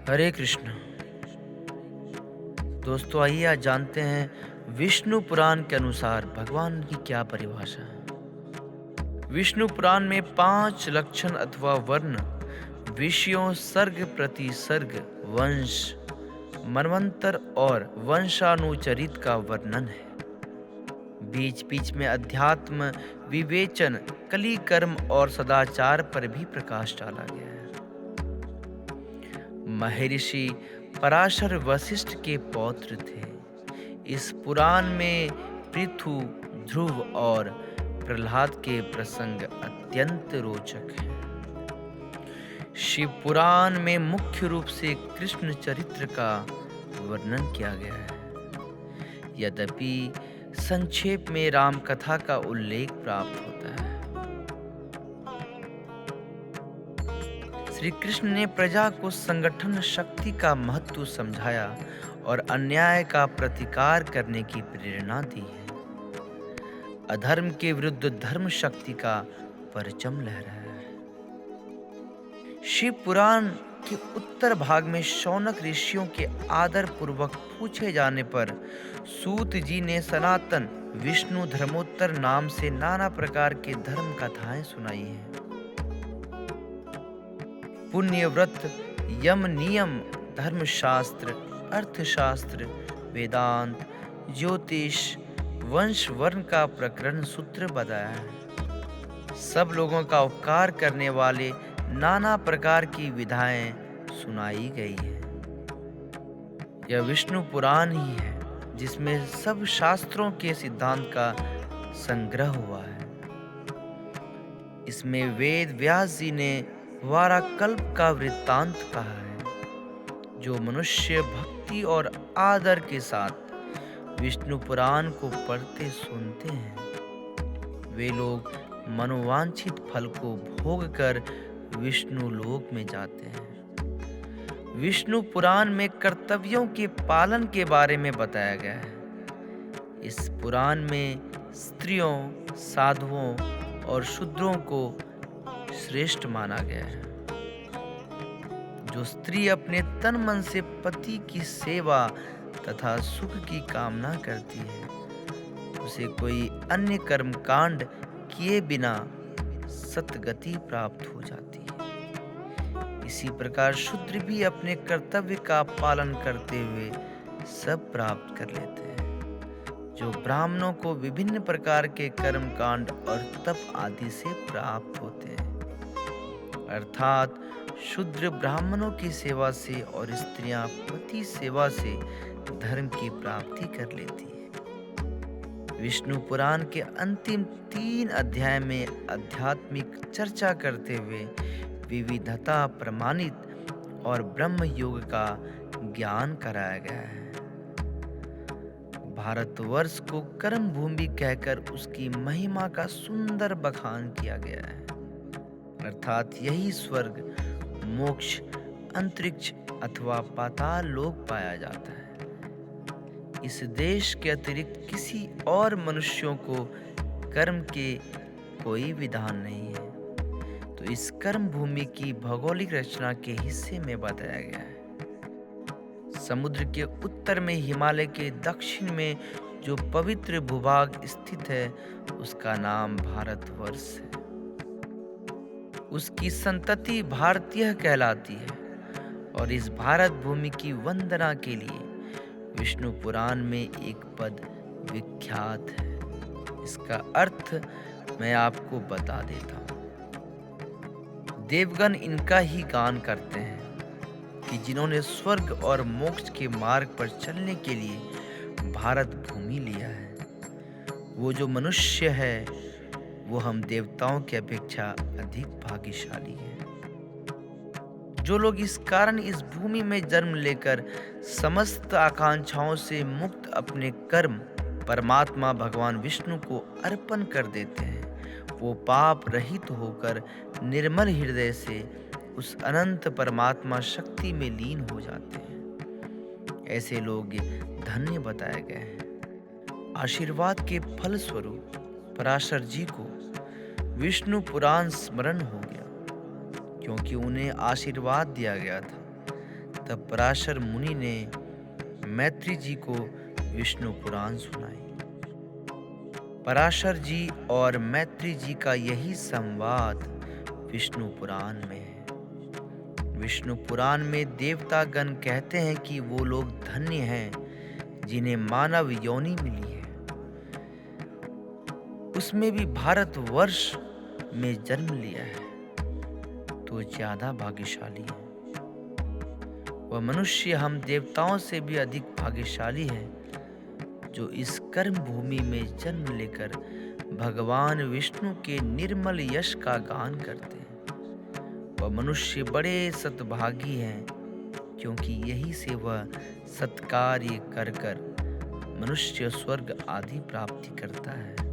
हरे कृष्ण। दोस्तों, आइए आज जानते हैं विष्णु पुराण के अनुसार भगवान की क्या परिभाषा है। विष्णु पुराण में 5 लक्षण अथवा वर्ण विषयों, सर्ग प्रति सर्ग, वंश, मनवंतर और वंशानुचरित का वर्णन है। बीच बीच में अध्यात्म, विवेचन, कली कर्म और सदाचार पर भी प्रकाश डाला गया है। महर्षि पराशर वशिष्ठ के पौत्र थे। इस पुराण में पृथु, ध्रुव और प्रहलाद के प्रसंग अत्यंत रोचक हैं। शिव पुराण में मुख्य रूप से कृष्ण चरित्र का वर्णन किया गया है। यद्यपि संक्षेप में राम कथा का उल्लेख प्राप्त होता है। श्री कृष्ण ने प्रजा को संगठन शक्ति का महत्व समझाया और अन्याय का प्रतिकार करने की प्रेरणा दी है। अधर्म के विरुद्ध धर्म शक्ति का परचम लहराया है। शिव पुराण के उत्तर भाग में शौनक ऋषियों के आदर पूर्वक पूछे जाने पर सूत जी ने सनातन विष्णु धर्मोत्तर नाम से नाना प्रकार के धर्म कथाएं सुनाई हैं। पुण्य व्रत, यम नियम, धर्मशास्त्र, अर्थशास्त्र, वेदांत, ज्योतिष, वंश वर्ण का प्रकरण सूत्र बताया है। सब लोगों का उपकार करने वाले नाना प्रकार की विधाएं सुनाई गई है। यह विष्णु पुराण ही है जिसमें सब शास्त्रों के सिद्धांत का संग्रह हुआ है। इसमें वेद व्यास जी ने वाराकल्प का वृत्तांत कहा है। जो मनुष्य भक्ति और आदर के साथ विष्णु पुराण को पढ़ते सुनते हैं, वे लोग मनोवांछित फल को भोग कर विष्णु लोक में जाते हैं। विष्णु पुराण में कर्तव्यों के पालन के बारे में बताया गया है। इस पुराण में स्त्रियों, साधुओं और शूद्रों को श्रेष्ठ माना गया है। जो स्त्री अपने तन मन से पति की सेवा तथा सुख की कामना करती है, उसे कोई अन्य कर्म कांड किए बिना सतगति प्राप्त हो जाती है। इसी प्रकार शूद्र भी अपने कर्तव्य का पालन करते हुए सब प्राप्त कर लेते हैं, जो ब्राह्मणों को विभिन्न प्रकार के कर्म कांड और तप आदि से प्राप्त होते हैं। अर्थात शूद्र ब्राह्मणों की सेवा से और स्त्रियां पति सेवा से धर्म की प्राप्ति कर लेती है। विष्णु पुराण के अंतिम 3 अध्याय में आध्यात्मिक चर्चा करते हुए विविधता प्रमाणित और ब्रह्म योग का ज्ञान कराया गया है। भारतवर्ष को कर्म भूमि कहकर उसकी महिमा का सुंदर बखान किया गया है। अर्थात यही स्वर्ग, मोक्ष, अंतरिक्ष अथवा पाताल लोक पाया जाता है। इस देश के अतिरिक्त किसी और मनुष्यों को कर्म के कोई विधान नहीं है। तो इस कर्म भूमि की भौगोलिक रचना के हिस्से में बताया गया है। समुद्र के उत्तर में हिमालय के दक्षिण में जो पवित्र भूभाग स्थित है, उसका नाम भारतवर्ष है। उसकी संतति भारतीय कहलाती है और इस भारत भूमि की वंदना के लिए विष्णु पुराण में एक पद विख्यात है। इसका अर्थ मैं आपको बता देता हूँ। देवगण इनका ही गान करते हैं कि जिन्होंने स्वर्ग और मोक्ष के मार्ग पर चलने के लिए भारत भूमि लिया है, वो जो मनुष्य है वो हम देवताओं की अपेक्षा अधिक भाग्यशाली है। जो लोग इस कारण इस भूमि में जन्म लेकर समस्त आकांक्षाओं से मुक्त अपने कर्म परमात्मा भगवान विष्णु को अर्पण कर देते हैं, वो पाप रहित होकर निर्मल हृदय से उस अनंत परमात्मा शक्ति में लीन हो जाते हैं। ऐसे लोग धन्य बताए गए हैं। आशीर्वाद के फल स्वरूप पराशर जी को विष्णु पुराण स्मरण हो गया, क्योंकि उन्हें आशीर्वाद दिया गया था तब पराशर मुनि ने मैत्री जी को विष्णु पुराण सुनाई। पराशर जी और मैत्री जी का यही संवाद विष्णु पुराण में है। विष्णु पुराण में देवतागण कहते हैं कि वो लोग धन्य हैं जिन्हें मानव योनि मिली है, उसमें भी भारतवर्ष में जन्म लिया है तो ज्यादा भाग्यशाली है। वह मनुष्य हम देवताओं से भी अधिक भाग्यशाली है जो इस कर्म भूमि में जन्म लेकर भगवान विष्णु के निर्मल यश का गान करते हैं। वह मनुष्य बड़े सद्भागी हैं क्योंकि यही से वह सत्कार्य कर कर मनुष्य स्वर्ग आदि प्राप्ति करता है।